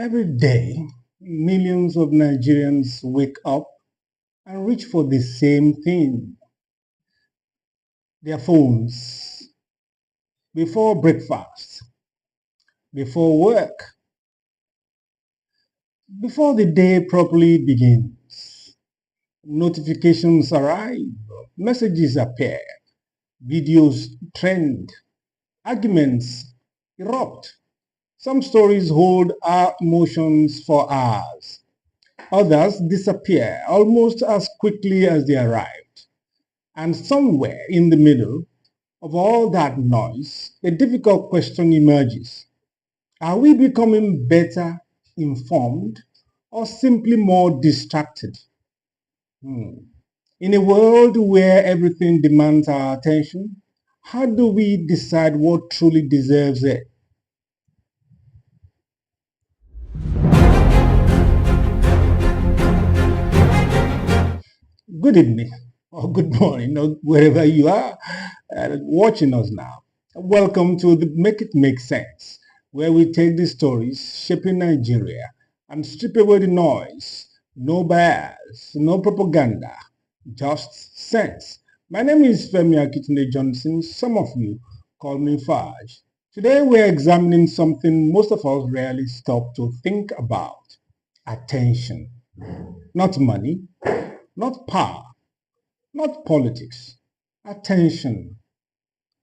Every day, millions of Nigerians wake up and reach for the same thing, their phones, before breakfast, before work, before the day properly begins. Notifications arrive, messages appear, videos trend, arguments erupt. Some stories hold our emotions for hours. Others disappear almost as quickly as they arrived. And somewhere in the middle of all that noise, a difficult question emerges. Are we becoming better informed or simply more distracted? Hmm. In a world where everything demands our attention, how do we decide what truly deserves it? Good evening or good morning, or wherever you are watching us now. Welcome to the Make It Make Sense, where we take the stories shaping Nigeria and strip away the noise. No bias, no propaganda, just sense. My name is Femi Akitunde Johnson. Some of you call me Faj. Today we're examining something most of us rarely stop to think about: attention. Not money, not power, not politics. Attention.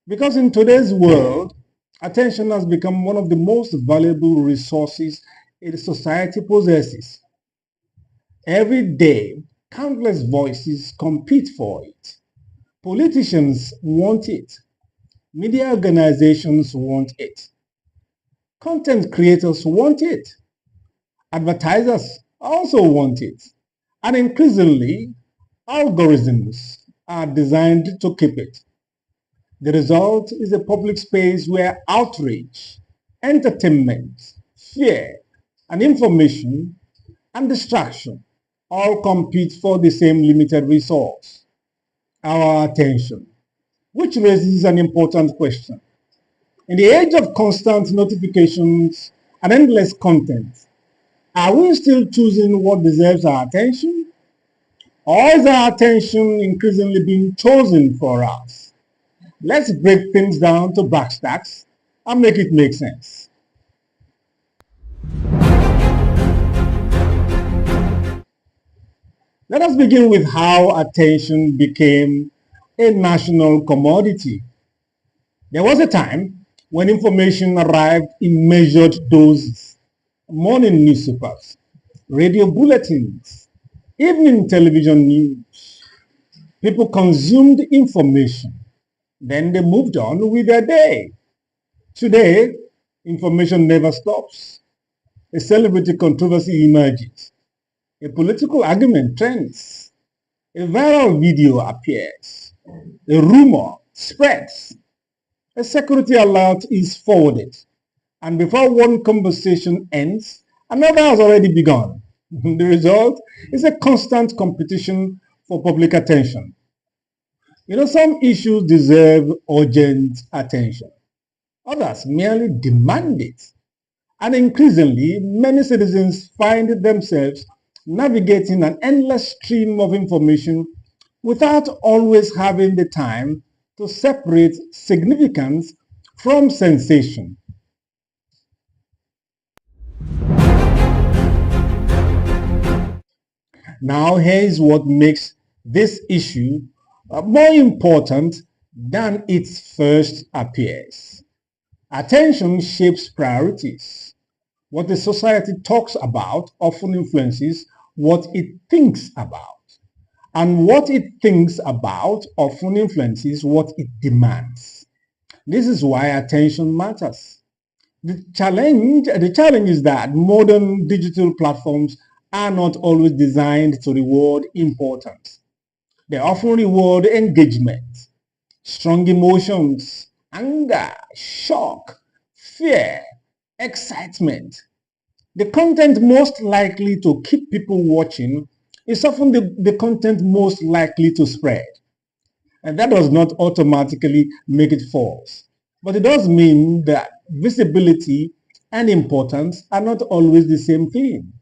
Because in today's world, attention has become one of the most valuable resources a society possesses. Every day, countless voices compete for it. Politicians want it. Media organizations want it. Content creators want it. Advertisers also want it. And increasingly, algorithms are designed to keep it. The result is a public space where outrage, entertainment, fear, and information and distraction all compete for the same limited resource: our attention, which raises an important question. In the age of constant notifications and endless content, are we still choosing what deserves our attention? Or is our attention increasingly being chosen for us? Let's break things down to brass tacks and make it make sense. Let us begin with how attention became a national commodity. There was a time when information arrived in measured doses: morning newspapers, radio bulletins, evening television news. People consumed information, then they moved on with their day. Today, information never stops. A celebrity controversy emerges, a political argument trends, a viral video appears, a rumor spreads, a security alert is forwarded, and before one conversation ends, another has already begun. The result is a constant competition for public attention. Some issues deserve urgent attention. Others merely demand it. And increasingly, many citizens find themselves navigating an endless stream of information without always having the time to separate significance from sensation. Now, here's what makes this issue more important than it first appears. Attention shapes priorities. What the society talks about often influences what it thinks about. And what it thinks about often influences what it demands. This is why attention matters. The challenge is that modern digital platforms are not always designed to reward importance. They often reward engagement, strong emotions, anger, shock, fear, excitement. The content most likely to keep people watching is often the content most likely to spread. And that does not automatically make it false. But it does mean that visibility and importance are not always the same thing.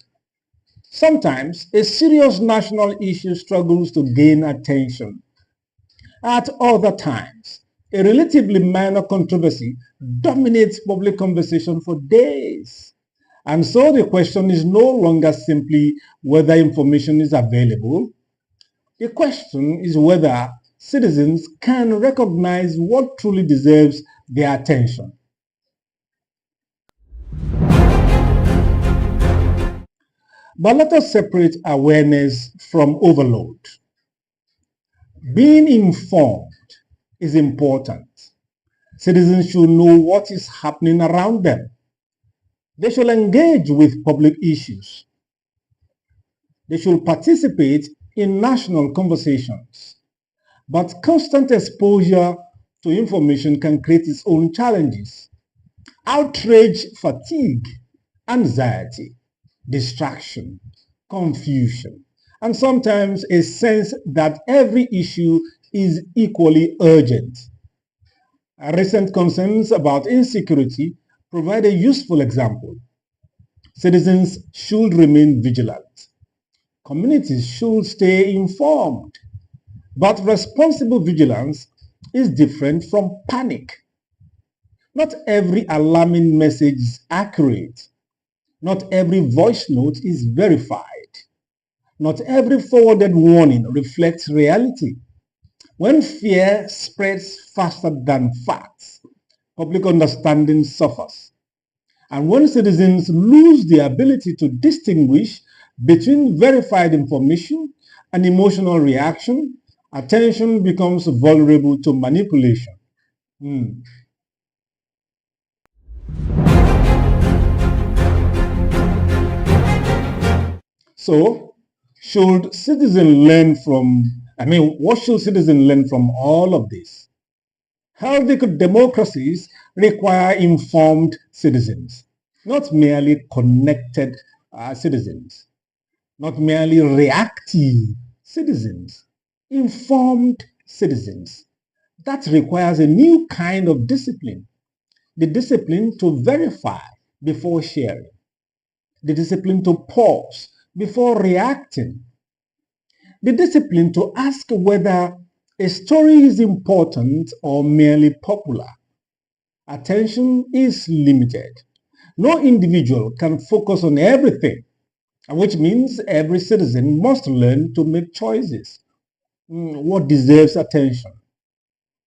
Sometimes a serious national issue struggles to gain attention. At other times, a relatively minor controversy dominates public conversation for days. And so the question is no longer simply whether information is available. The question is whether citizens can recognize what truly deserves their attention. But let us separate awareness from overload. Being informed is important. Citizens should know what is happening around them. They should engage with public issues. They should participate in national conversations. But constant exposure to information can create its own challenges. Outrage, fatigue, anxiety, distraction, confusion, and sometimes a sense that every issue is equally urgent. Recent concerns about insecurity provide a useful example. Citizens should remain vigilant. Communities should stay informed. But responsible vigilance is different from panic. Not every alarming message is accurate. Not every voice note is verified. Not every forwarded warning reflects reality. When fear spreads faster than facts, public understanding suffers. And when citizens lose the ability to distinguish between verified information and emotional reaction, attention becomes vulnerable to manipulation. So, should citizens learn from, what should citizens learn from all of this? Healthy democracies require informed citizens, not merely connected citizens, not merely reactive citizens, informed citizens. That requires a new kind of discipline, the discipline to verify before sharing, the discipline to pause before reacting, the discipline to ask whether a story is important or merely popular. Attention is limited. No individual can focus on everything, which means every citizen must learn to make choices. What deserves attention?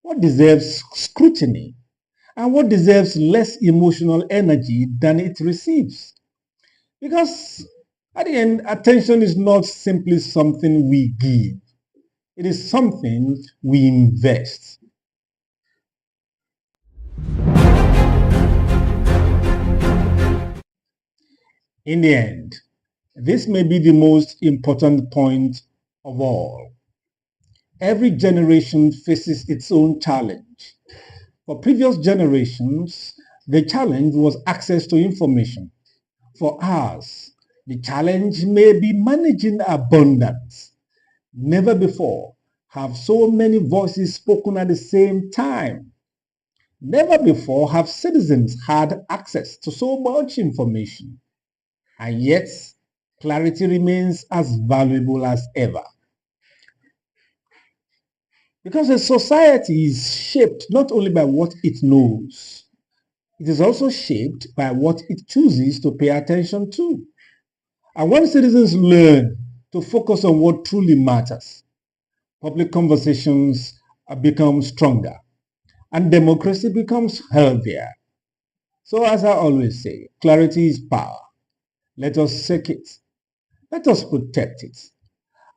What deserves scrutiny? And what deserves less emotional energy than it receives? Because at the end, attention is not simply something we give. It is something we invest. In the end, this may be the most important point of all. Every generation faces its own challenge. For previous generations, the challenge was access to information. For us, the challenge may be managing abundance. Never before have so many voices spoken at the same time. Never before have citizens had access to so much information. And yet, clarity remains as valuable as ever. Because a society is shaped not only by what it knows, it is also shaped by what it chooses to pay attention to. And when citizens learn to focus on what truly matters, public conversations become stronger and democracy becomes healthier. So as I always say, clarity is power. Let us seek it. Let us protect it.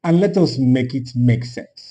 And let us make it make sense.